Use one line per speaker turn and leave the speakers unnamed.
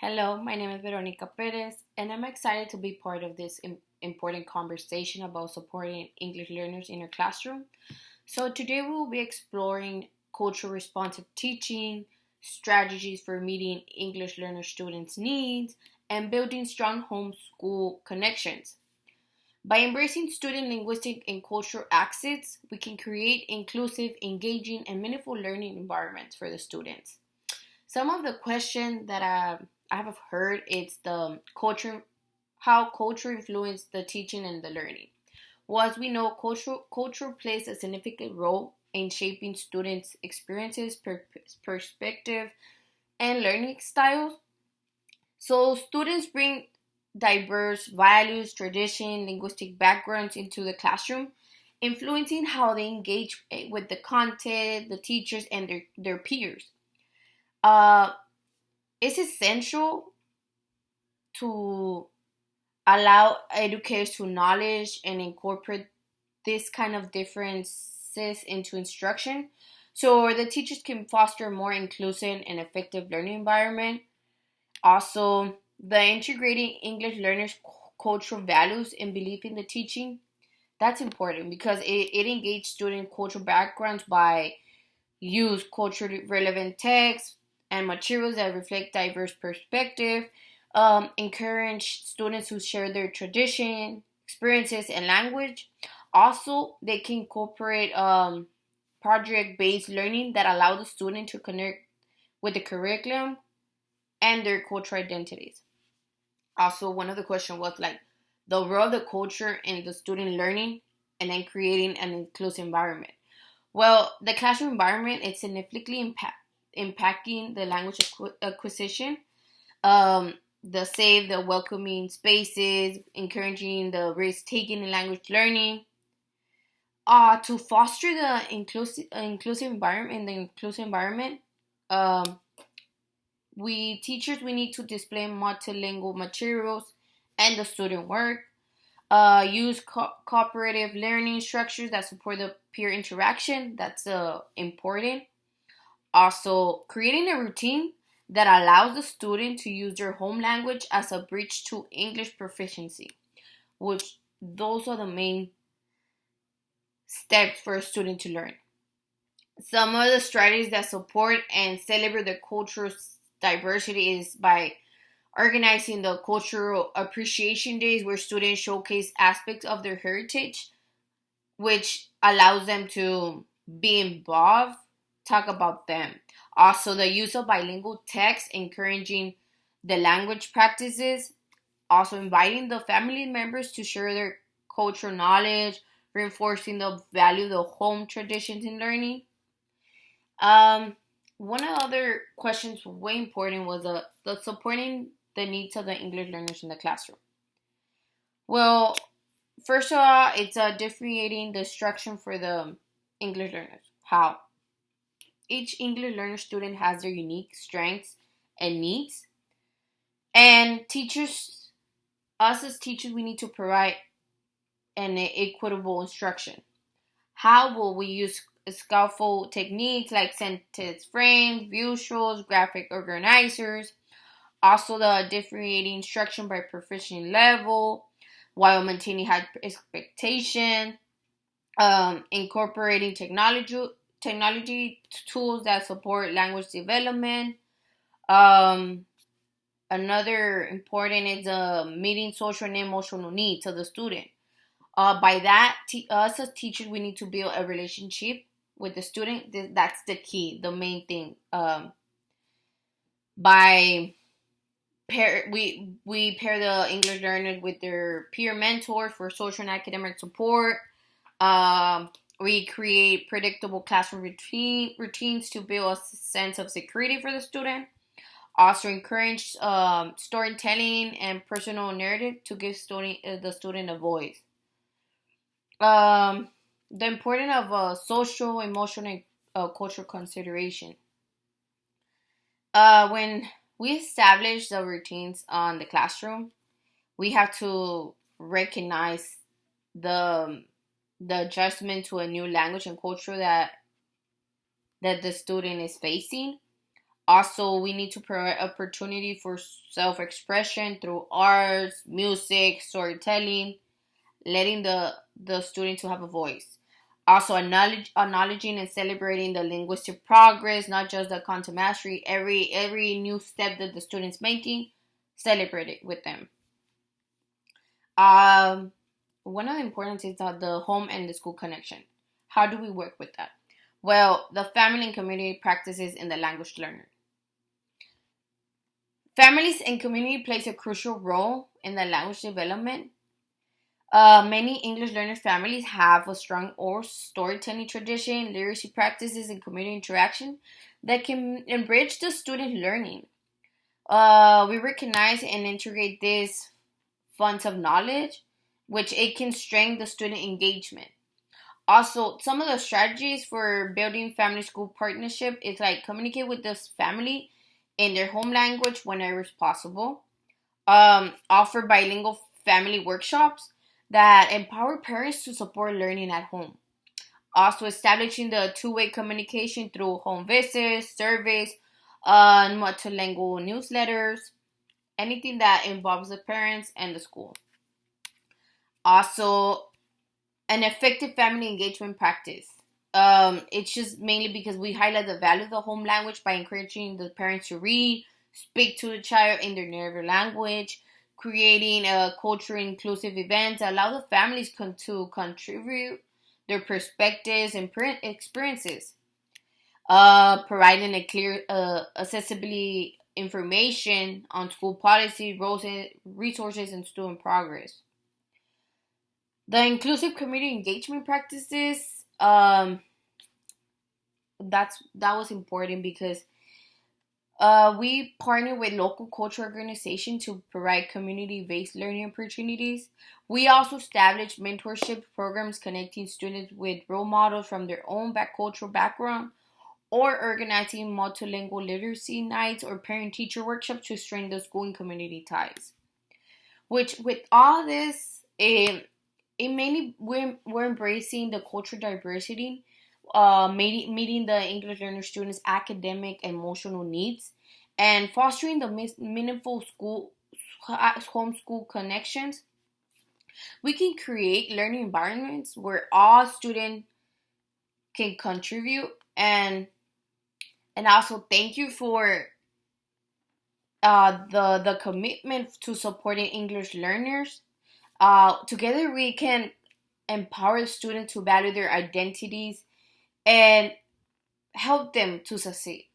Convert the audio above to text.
Hello, my name is Veronica Perez, and I'm excited to be part of this important conversation about supporting English learners in your classroom. So, today we will be exploring cultural responsive teaching, strategies for meeting English learner students' needs, and building strong homeschool connections. By embracing student linguistic and cultural accents, we can create inclusive, engaging, and meaningful learning environments for the students. Some of the questions that I have heard it's the culture, how culture influenced the teaching and the learning. Well, as we know, culture plays a significant role in shaping students' experiences, perspective, and learning styles. So students bring diverse values, tradition, linguistic backgrounds into the classroom, influencing how they engage with the content, the teachers, and their peers. Uh, it's essential to allow educators to knowledge and incorporate this kind of differences into instruction so the teachers can foster a more inclusive and effective learning environment. Also, the integrating English learners cultural values and belief in the teaching, that's important because it engages student cultural backgrounds by use culturally relevant texts and materials that reflect diverse perspective. Encourage students who share their tradition, experiences, and language. Also, they can incorporate project-based learning that allow the student to connect with the curriculum and their cultural identities. Also, one of the questions was like the role of the culture in the student learning and then creating an inclusive environment. Well, the classroom environment is significantly impacting the language acquisition. The safe, the welcoming spaces, encouraging the risk taking in language learning. To foster the inclusive environment um, we teachers we need to display multilingual materials and the student work. Use cooperative learning structures that support the peer interaction. That's important. Also, creating a routine that allows the student to use their home language as a bridge to English proficiency, which those are the main steps for a student to learn. Some of the strategies that support and celebrate the cultural diversity is by organizing the cultural appreciation days where students showcase aspects of their heritage, which allows them to be involved, talk about them. Also, the use of bilingual text, encouraging the language practices, also inviting the family members to share their cultural knowledge, reinforcing the value of the home traditions in learning. Um, One of the other questions way important was the supporting the needs of the English learners in the classroom. Well, first of all, it's differentiating the instruction for the English learners. How? Each English learner student has their unique strengths and needs, and us as teachers, we need to provide an equitable instruction. How will we use skillful techniques like sentence frames, visuals, graphic organizers, also the differentiating instruction by proficiency level, while maintaining high expectation, incorporating technology tools that support language development. Um, Another important is meeting social and emotional needs of the student. By that, us as teachers, we need to build a relationship with the student. That's the key, the main thing. By we pair the English learners with their peer mentors for social and academic support. We create predictable classroom routines to build a sense of security for the student. Also encourage storytelling and personal narrative to give the student a voice. Um, the importance of social, emotional, and cultural consideration. When we establish the routines on the classroom, we have to recognize the the adjustment to a new language and culture that the student is facing. Also, we need to provide opportunity for self-expression through arts, music, storytelling, letting the student to have a voice. Also, acknowledging and celebrating the linguistic progress, not just the content mastery. Every new step that the student's making, celebrate it with them. Um, One of the important is the home and the school connection. How do we work with that? Well, the family and community practices in the language learner. Families and community plays a crucial role in the language development. Many English learner families have a strong oral storytelling tradition, literacy practices, and community interaction that can enrich the student learning. We recognize and integrate these funds of knowledge, which it can strengthen the student engagement. Also, some of the strategies for building family school partnership is like communicate with this family in their home language whenever it's possible. Offer bilingual family workshops that empower parents to support learning at home. Also, establishing the two-way communication through home visits, surveys, multilingual newsletters, anything that involves the parents and the school. Also, an effective family engagement practice. It's just mainly because we highlight the value of the home language by encouraging the parents to read, speak to the child in their native language, creating a culturally inclusive event that allow the families to contribute their perspectives and experiences. Providing a clear, accessibility information on school policy, roles, and resources, and student progress. The inclusive community engagement practices, that was important because we partner with local cultural organizations to provide community-based learning opportunities. We also establish mentorship programs connecting students with role models from their own cultural background, or organizing multilingual literacy nights or parent-teacher workshops to strengthen the school and community ties. Which, with all this, it mainly we're embracing the cultural diversity, meeting the English learner students' academic and emotional needs, and fostering the meaningful school homeschool connections. We can create learning environments where all students can contribute, and also thank you for the commitment to supporting English learners. Together we can empower students to value their identities and help them to succeed.